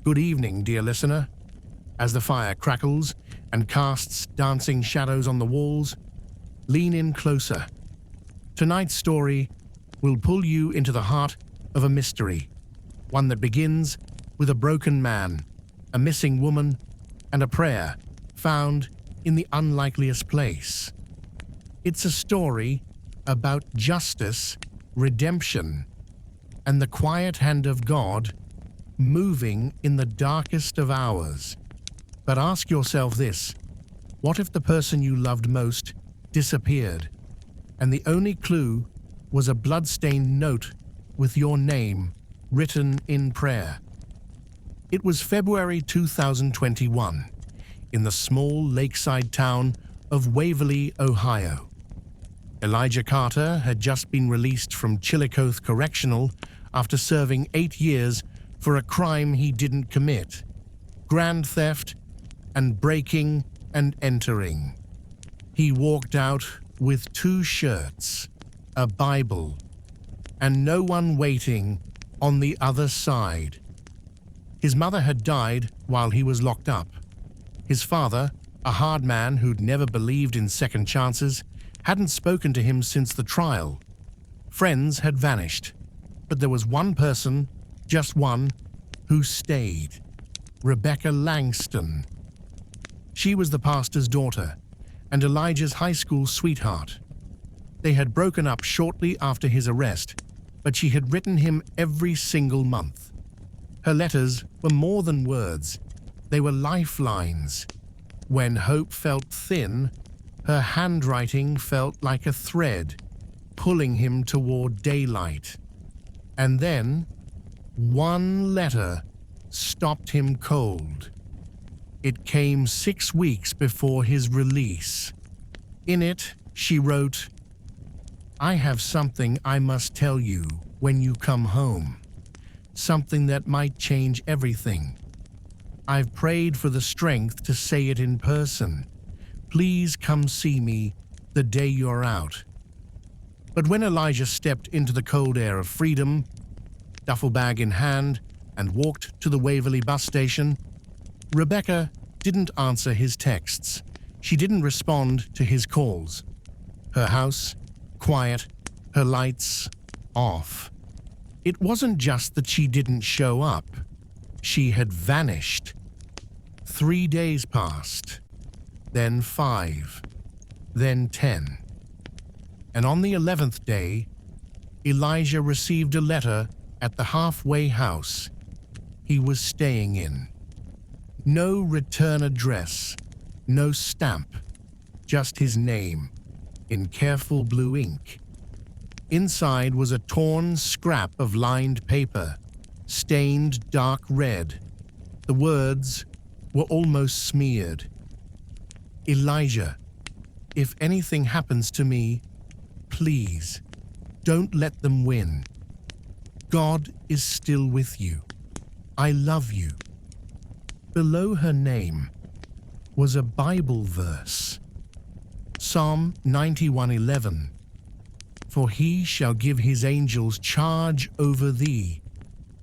Good evening, dear listener. As the fire crackles and casts dancing shadows on the walls, lean in closer. Tonight's story will pull you into the heart of a mystery, one that begins with a broken man, a missing woman, and a prayer found in the unlikeliest place. It's a story about justice, redemption, and the quiet hand of God moving in the darkest of hours. But ask yourself this: what if the person you loved most disappeared, and the only clue was a blood-stained note with your name written in prayer? It was February 2021, in the small lakeside town of Waverly, Ohio. Elijah Carter had just been released from Chillicothe Correctional after serving 8 years for a crime he didn't commit: grand theft and breaking and entering. He walked out with 2 shirts, a Bible, and no one waiting on the other side. His mother had died while he was locked up. His father, a hard man who'd never believed in second chances, hadn't spoken to him since the trial. Friends had vanished, but there was one person, just one, who stayed: Rebecca Langston. She was the pastor's daughter and Elijah's high school sweetheart. They had broken up shortly after his arrest, but she had written him every single month. Her letters were more than words. They were lifelines. When hope felt thin, her handwriting felt like a thread, pulling him toward daylight. And then, one letter stopped him cold. It came 6 weeks before his release. In it, she wrote, "I have something I must tell you when you come home. Something that might change everything. I've prayed for the strength to say it in person. Please come see me the day you're out." But when Elijah stepped into the cold air of freedom, duffel bag in hand, and walked to the Waverly bus station, Rebecca didn't answer his texts. She didn't respond to his calls. Her house, quiet, her lights off. It wasn't just that she didn't show up. She had vanished. 3 days passed, then 5, then 10. And on the 11th day, Elijah received a letter at the halfway house he was staying in. No return address, no stamp, just his name, in careful blue ink. Inside was a torn scrap of lined paper, stained dark red. The words were almost smeared. "Elijah, if anything happens to me, please, don't let them win. God is still with you. I love you." Below her name was a Bible verse. Psalm 91:11. "For he shall give his angels charge over thee,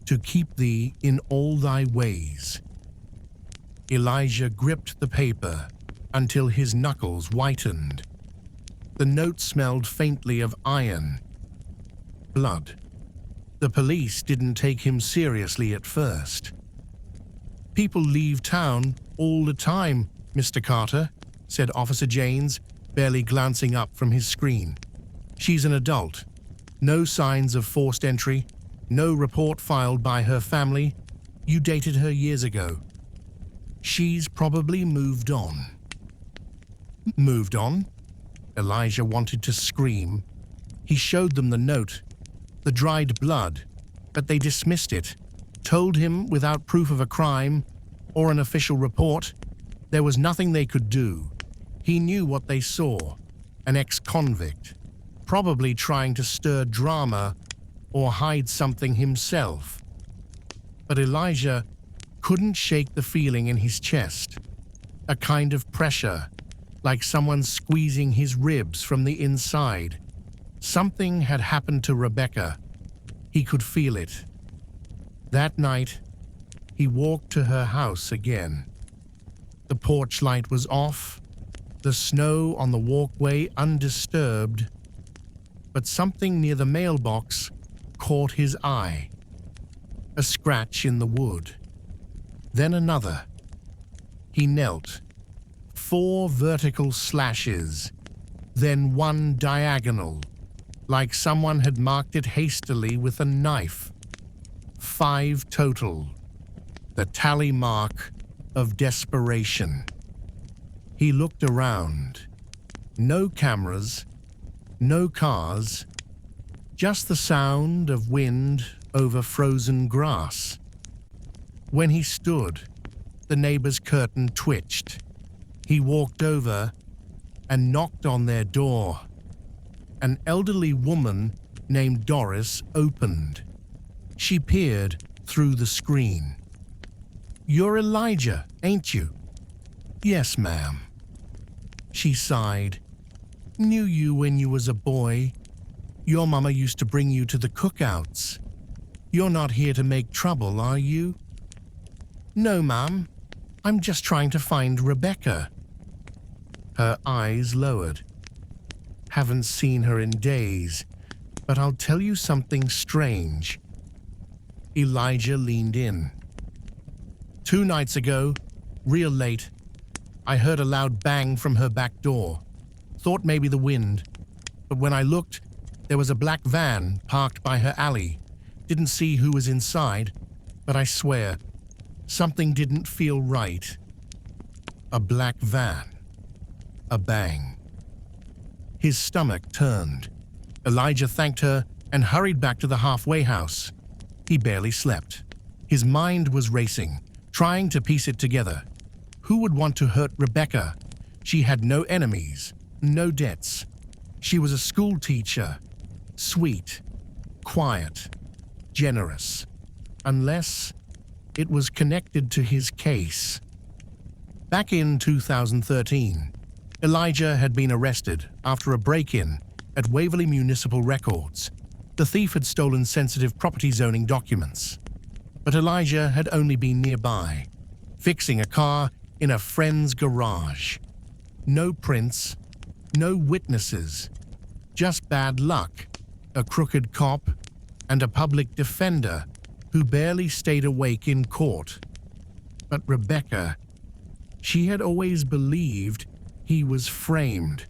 to keep thee in all thy ways." Elijah gripped the paper until his knuckles whitened. The note smelled faintly of iron. Blood. The police didn't take him seriously at first. "People leave town all the time, Mr. Carter," said Officer Janes, barely glancing up from his screen. "She's an adult. No signs of forced entry. No report filed by her family. You dated her years ago. She's probably moved on." "Moved on?" Elijah wanted to scream. He showed them the note, the dried blood, but they dismissed it, told him without proof of a crime or an official report, there was nothing they could do. He knew what they saw: an ex-convict, probably trying to stir drama or hide something himself. But Elijah couldn't shake the feeling in his chest, a kind of pressure, like someone squeezing his ribs from the inside. Something had happened to Rebecca. He could feel it. That night, He walked to her house again. The porch light was off, the snow on the walkway undisturbed, but something near the mailbox caught his eye. A scratch in the wood. Then another. He knelt. 4 vertical slashes, then 1 diagonal, like someone had marked it hastily with a knife. 5 total. The tally mark of desperation. He looked around. No cameras, no cars, just the sound of wind over frozen grass. When he stood, the neighbor's curtain twitched. He walked over and knocked on their door. An elderly woman named Doris opened. She peered through the screen. "You're Elijah, ain't you?" "Yes, ma'am." She sighed. "Knew you when you was a boy. Your mama used to bring you to the cookouts. You're not here to make trouble, are you?" "No, ma'am. I'm just trying to find Rebecca." Her eyes lowered. "Haven't seen her in days, but I'll tell you something strange." Elijah leaned in. 2 nights ago, real late, I heard a loud bang from her back door. Thought maybe the wind, but when I looked, there was a black van parked by her alley. Didn't see who was inside, but I swear, something didn't feel right. A black van. A bang. His stomach turned. Elijah thanked her and hurried back to the halfway house. He barely slept. His mind was racing, trying to piece it together. Who would want to hurt Rebecca? She had no enemies, no debts. She was a school teacher, sweet, quiet, generous, unless it was connected to his case. Back in 2013, Elijah had been arrested after a break-in at Waverley Municipal Records. The thief had stolen sensitive property zoning documents. But Elijah had only been nearby, fixing a car in a friend's garage. No prints, no witnesses, just bad luck, a crooked cop, and a public defender who barely stayed awake in court. But Rebecca, she had always believed he was framed,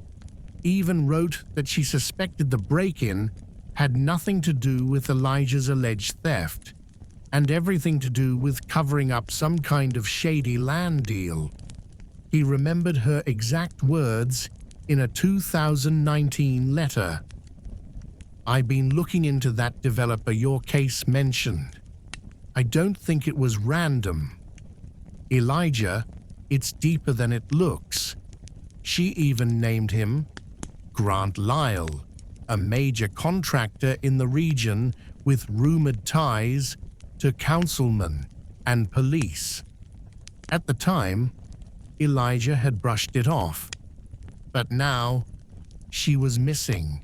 even wrote that she suspected the break-in had nothing to do with Elijah's alleged theft, and everything to do with covering up some kind of shady land deal. He remembered her exact words in a 2019 letter. "I've been looking into that developer your case mentioned. I don't think it was random. Elijah, it's deeper than it looks." She even named him Grant Lyle, a major contractor in the region with rumored ties to councilmen and police. At the time, Elijah had brushed it off, but now she was missing.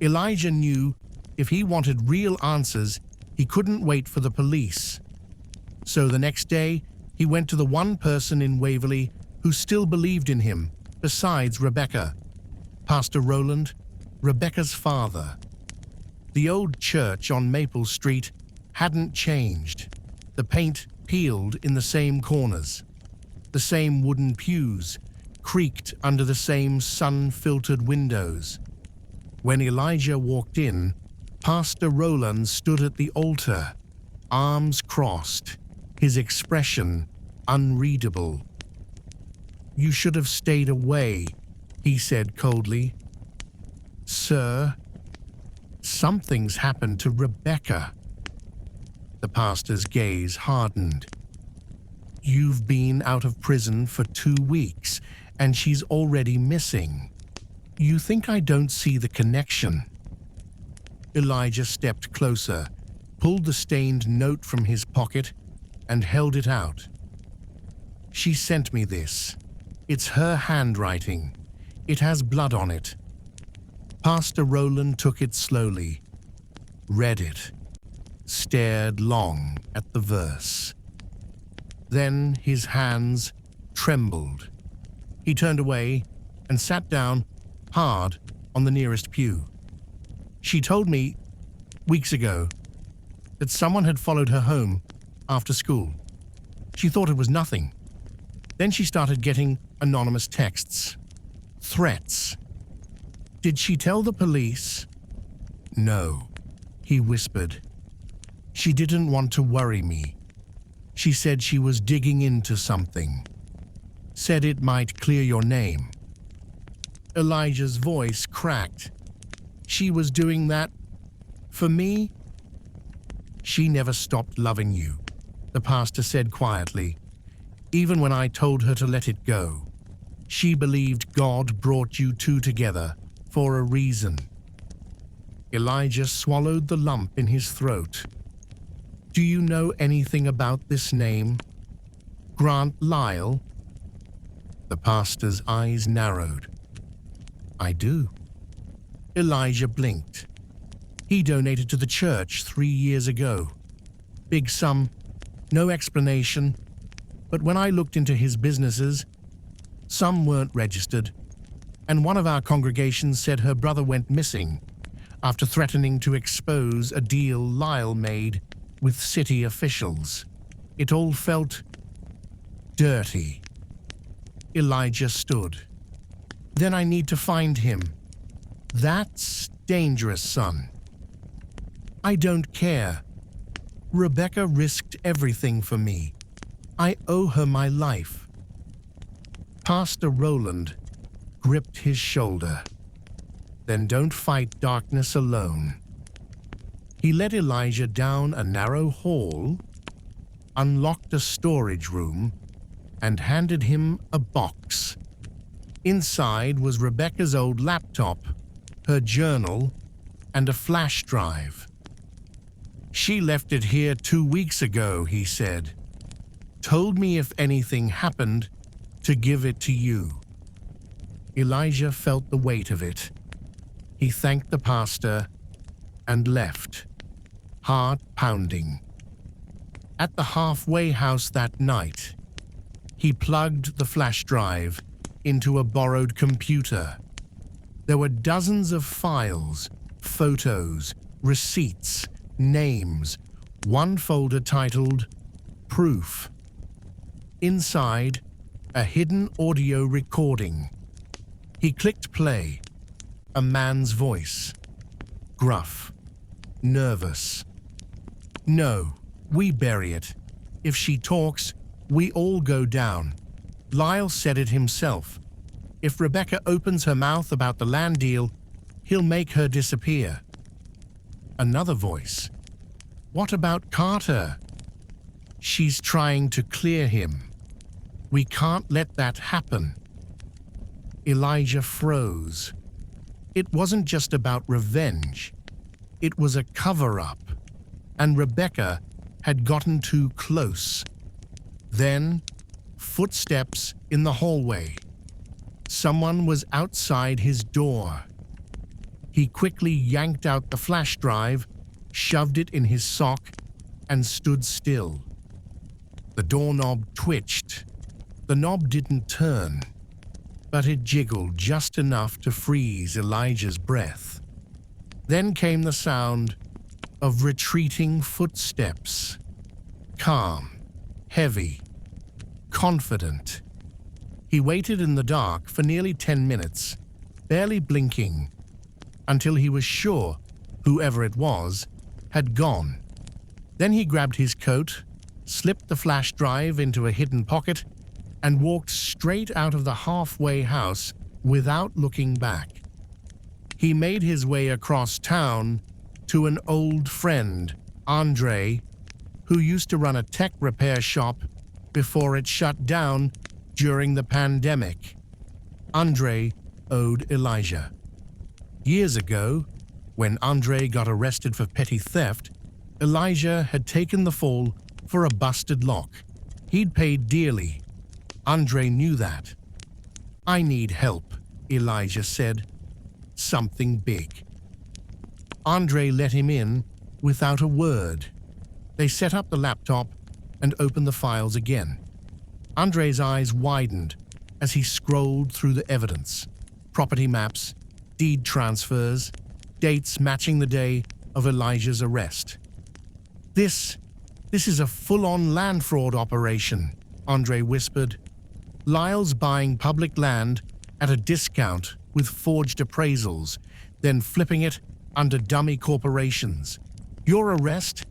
Elijah knew if he wanted real answers, he couldn't wait for the police. So the next day, he went to the one person in Waverley who still believed in him, besides Rebecca. Pastor Rowland, Rebecca's father. The old church on Maple Street hadn't changed. The paint peeled in the same corners. The same wooden pews creaked under the same sun-filtered windows. When Elijah walked in, Pastor Rowland stood at the altar, arms crossed, his expression unreadable. "You should have stayed away," he said coldly. "Sir, something's happened to Rebecca." The pastor's gaze hardened. "You've been out of prison for 2 weeks, and she's already missing. You think I don't see the connection?" Elijah stepped closer, pulled the stained note from his pocket, and held it out. "She sent me this. It's her handwriting. It has blood on it." Pastor Rowland took it slowly, read it, stared long at the verse. Then his hands trembled. He turned away and sat down hard on the nearest pew. She told me weeks ago that someone had followed her home after school. She thought it was nothing. Then she started getting anonymous texts, threats. Did she tell the police? No, he whispered. She didn't want to worry me. She said she was digging into something. Said it might clear your name. Elijah's voice cracked. She was doing that for me? She never stopped loving you, the pastor said quietly. Even when I told her to let it go, she believed God brought you two together for a reason. Elijah swallowed the lump in his throat. Do you know anything about this name? Grant Lyle? The pastor's eyes narrowed. I do. Elijah blinked. He donated to the church 3 years ago. Big sum, no explanation. But when I looked into his businesses, some weren't registered, and one of our congregations said her brother went missing after threatening to expose a deal Lyle made with city officials. It all felt dirty. Elijah stood. Then I need to find him. That's dangerous, son. I don't care. Rebecca risked everything for me. I owe her my life. Pastor Roland gripped his shoulder. Then don't fight darkness alone. He led Elijah down a narrow hall, unlocked a storage room, and handed him a box. Inside was Rebecca's old laptop, her journal, and a flash drive. She left it here 2 weeks ago, he said. Told me if anything happened, to give it to you. Elijah felt the weight of it. He thanked the pastor and left, heart pounding. At the halfway house that night, he plugged the flash drive into a borrowed computer. There were dozens of files, photos, receipts, names, one folder titled Proof. Inside, a hidden audio recording. He clicked play. A man's voice. Gruff. Nervous. No, we bury it. If she talks, we all go down. Lyle said it himself. If Rebecca opens her mouth about the land deal, he'll make her disappear. Another voice. What about Carter? She's trying to clear him. We can't let that happen. Elijah froze. It wasn't just about revenge. It was a cover-up, and Rebecca had gotten too close. Then, footsteps in the hallway. Someone was outside his door. He quickly yanked out the flash drive, shoved it in his sock, and stood still. The doorknob twitched. The knob didn't turn, but it jiggled just enough to freeze Elijah's breath. Then came the sound of retreating footsteps. Calm, heavy, confident. He waited in the dark for nearly 10 minutes, barely blinking, until he was sure whoever it was had gone. Then he grabbed his coat, slipped the flash drive into a hidden pocket, and walked straight out of the halfway house without looking back. He made his way across town to an old friend, Andre, who used to run a tech repair shop before it shut down during the pandemic. Andre owed Elijah. Years ago, when Andre got arrested for petty theft, Elijah had taken the fall for a busted lock. He'd paid dearly. Andre knew that. I need help, Elijah said. Something big. Andre let him in without a word. They set up the laptop and opened the files again. Andre's eyes widened as he scrolled through the evidence. Property maps, deed transfers, dates matching the day of Elijah's arrest. This is a full-on land fraud operation, Andre whispered. Lyle's buying public land at a discount with forged appraisals, then flipping it under dummy corporations. Your arrest?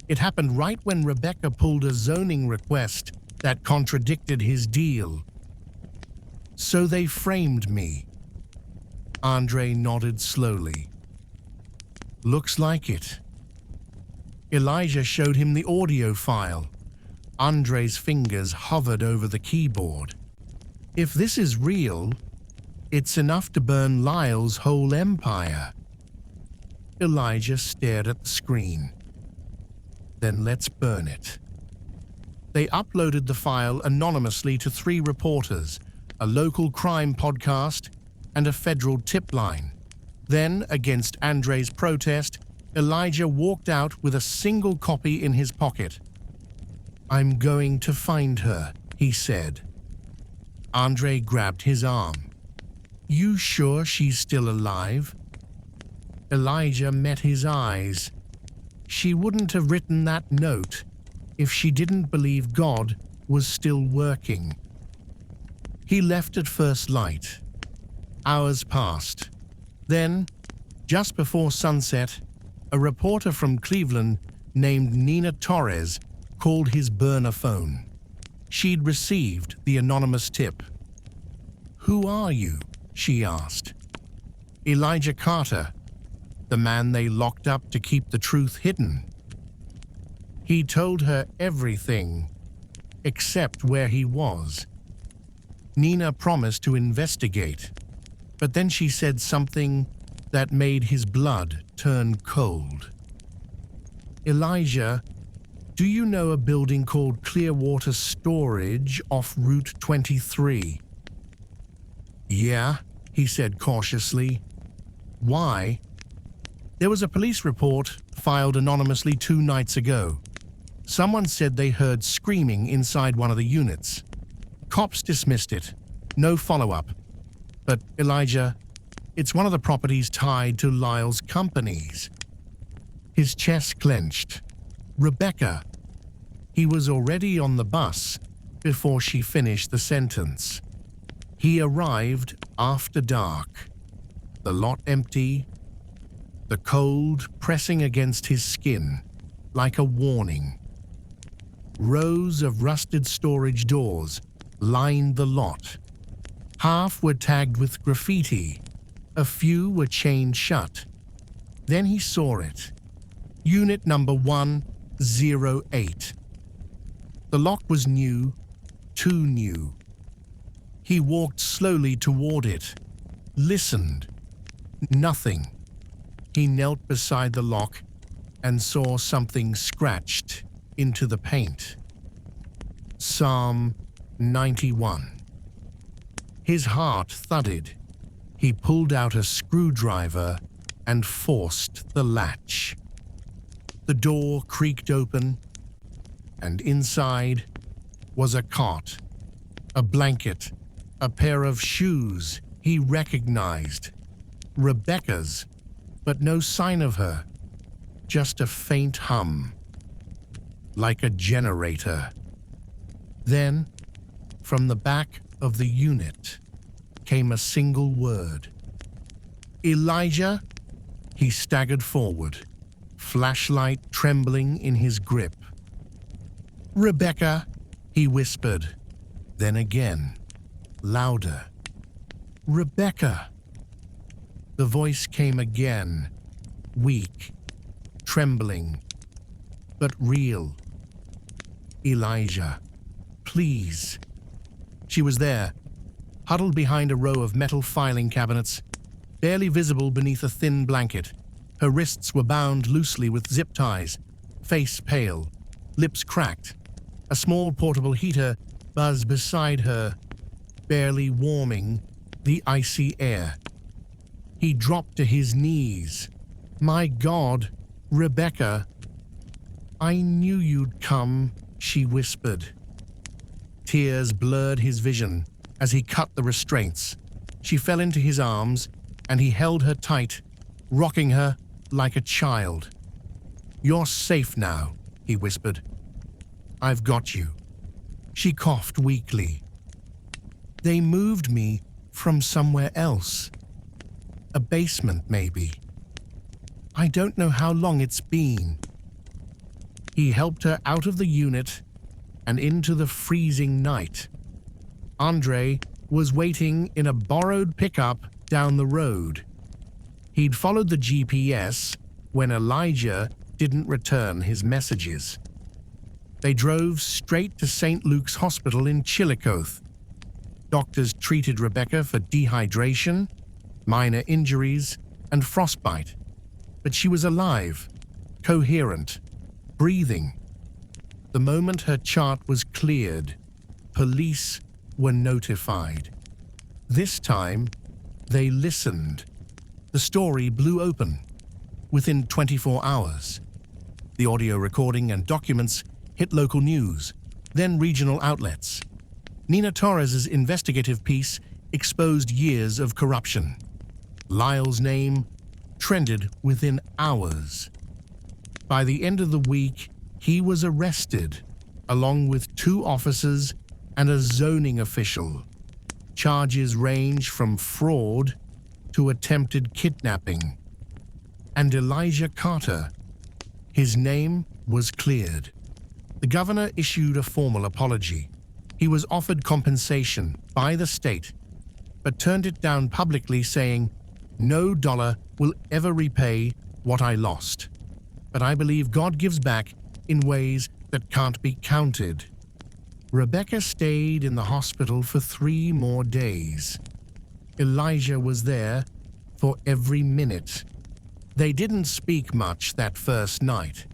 It happened right when Rebecca pulled a zoning request that contradicted his deal. So they framed me. Andre nodded slowly. Looks like it. Elijah showed him the audio file. Andre's fingers hovered over the keyboard. If this is real, it's enough to burn Lyle's whole empire. Elijah stared at the screen. Then let's burn it. They uploaded the file anonymously to 3 reporters, a local crime podcast, and a federal tip line. Then, against Andre's protest, Elijah walked out with a single copy in his pocket. I'm going to find her, he said. Andre grabbed his arm. You sure she's still alive? Elijah met his eyes. She wouldn't have written that note if she didn't believe God was still working. He left at first light. Hours passed. Then, just before sunset, a reporter from Cleveland named Nina Torres called his burner phone. She'd received the anonymous tip. Who are you? She asked. Elijah Carter, the man they locked up to keep the truth hidden. He told her everything, except where he was. Nina promised to investigate, but then she said something that made his blood turn cold. Elijah, do you know a building called Clearwater Storage off Route 23? Yeah, he said cautiously. Why? There was a police report filed anonymously 2 nights ago. Someone said they heard screaming inside one of the units. Cops dismissed it. No follow-up. But, Elijah, it's one of the properties tied to Lyle's companies. His chest clenched. Rebecca. He was already on the bus before she finished the sentence. He arrived after dark. The lot empty, the cold pressing against his skin like a warning. Rows of rusted storage doors lined the lot. Half were tagged with graffiti. A few were chained shut. Then he saw it. Unit number 108. The lock was new, too new. He walked slowly toward it, listened. Nothing. He knelt beside the lock and saw something scratched into the paint. Psalm 91. His heart thudded. He pulled out a screwdriver and forced the latch. The door creaked open, and inside was a cot, a blanket, a pair of shoes he recognized. Rebecca's, but no sign of her, just a faint hum, like a generator. Then, from the back of the unit, came a single word. Elijah? He staggered forward, flashlight trembling in his grip. Rebecca, he whispered, then again, louder. Rebecca. The voice came again, weak, trembling, but real. Elijah, please. She was there, huddled behind a row of metal filing cabinets, barely visible beneath a thin blanket. Her wrists were bound loosely with zip ties, face pale, lips cracked. A small portable heater buzzed beside her, barely warming the icy air. He dropped to his knees. My God, Rebecca, I knew you'd come, she whispered. Tears blurred his vision as he cut the restraints. She fell into his arms, and he held her tight, rocking her like a child. "You're safe now," he whispered. "I've got you." She coughed weakly. "They moved me from somewhere else. A basement, maybe. I don't know how long it's been." He helped her out of the unit and into the freezing night. Andre was waiting in a borrowed pickup down the road. He'd followed the GPS when Elijah didn't return his messages. They drove straight to St. Luke's Hospital in Chillicothe. Doctors treated Rebecca for dehydration, minor injuries, and frostbite. But she was alive, coherent, breathing. The moment her chart was cleared, police were notified. This time, they listened. The story blew open within 24 hours. The audio recording and documents hit local news, then regional outlets. Nina Torres's investigative piece exposed years of corruption. Lyle's name trended within hours. By the end of the week, he was arrested, along with 2 officers and a zoning official. Charges range from fraud to attempted kidnapping. And Elijah Carter, his name was cleared. The governor issued a formal apology. He was offered compensation by the state, but turned it down publicly, saying, "No dollar will ever repay what I lost. But I believe God gives back in ways that can't be counted." Rebecca stayed in the hospital for 3 more days. Elijah was there for every minute. They didn't speak much that first night,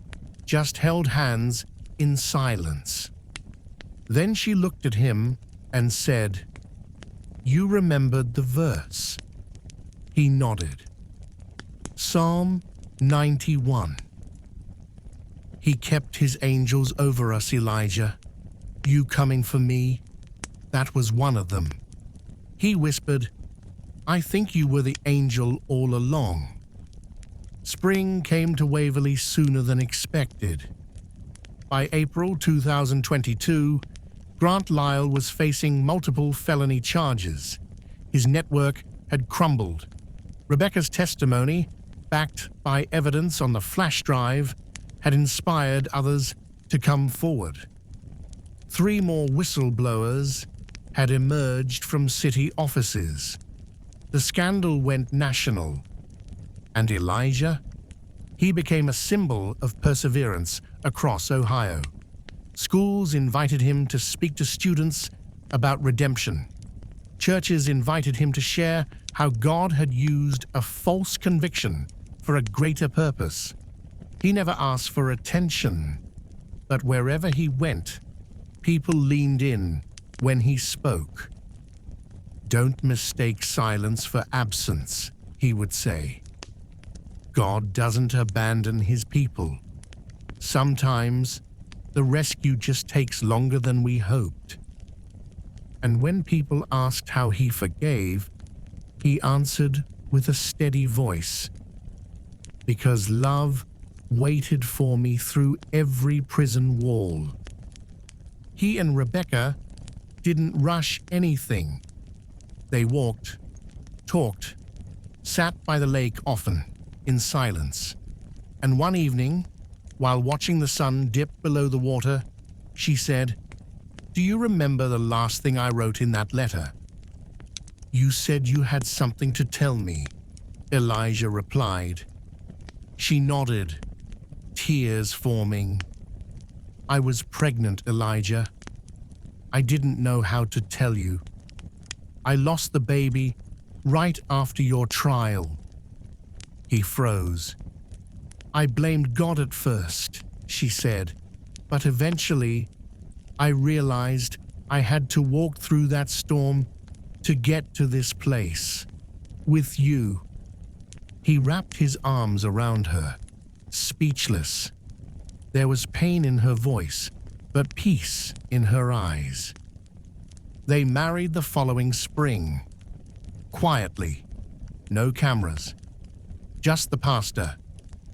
just held hands in silence. Then she looked at him and said, "You remembered the verse?" He nodded. Psalm 91. "He kept his angels over us, Elijah. You coming for me, that was one of them." He whispered, "I think you were the angel all along." Spring came to Waverly sooner than expected. By April 2022, Grant Lyle was facing multiple felony charges. His network had crumbled. Rebecca's testimony, backed by evidence on the flash drive, had inspired others to come forward. 3 more whistleblowers had emerged from city offices. The scandal went national. And Elijah? He became a symbol of perseverance across Ohio. Schools invited him to speak to students about redemption. Churches invited him to share how God had used a false conviction for a greater purpose. He never asked for attention, but wherever he went, people leaned in when he spoke. "Don't mistake silence for absence," he would say. God doesn't abandon his people. Sometimes the rescue just takes longer than we hoped. And when people asked how he forgave, he answered with a steady voice, "Because love waited for me through every prison wall." He and Rebecca didn't rush anything. They walked, talked, sat by the lake often, in silence. And one evening, while watching the sun dip below the water, she said, "Do you remember the last thing I wrote in that letter?" "You said you had something to tell me," Elijah replied. She nodded, tears forming. "I was pregnant, Elijah. I didn't know how to tell you. I lost the baby right after your trial." He froze. "I blamed God at first," she said, "but eventually I realized I had to walk through that storm to get to this place, with you." He wrapped his arms around her, speechless. There was pain in her voice, but peace in her eyes. They married the following spring, quietly, no cameras, just the pastor,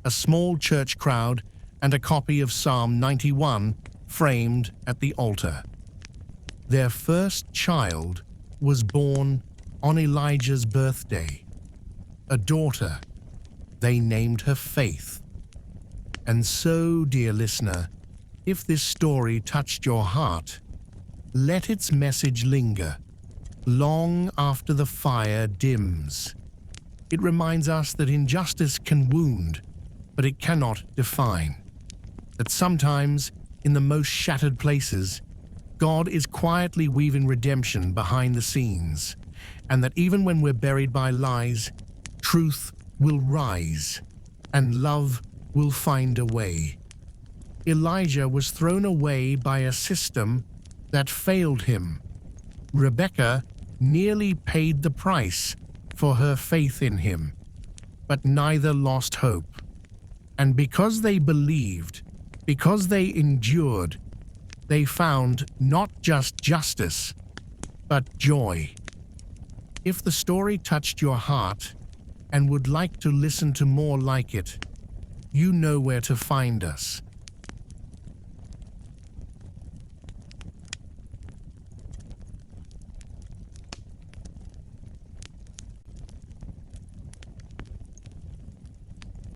a small church crowd, and a copy of Psalm 91 framed at the altar. Their first child was born on Elijah's birthday, a daughter. They named her Faith. And so, dear listener, if this story touched your heart, let its message linger long after the fire dims. It reminds us that injustice can wound, but it cannot define. That sometimes, in the most shattered places, God is quietly weaving redemption behind the scenes, and that even when we're buried by lies, truth will rise, and love will find a way. Elijah was thrown away by a system that failed him. Rebecca nearly paid the price for her faith in him, but neither lost hope. And because they believed, because they endured, they found not just justice, but joy. If the story touched your heart and would like to listen to more like it, you know where to find us.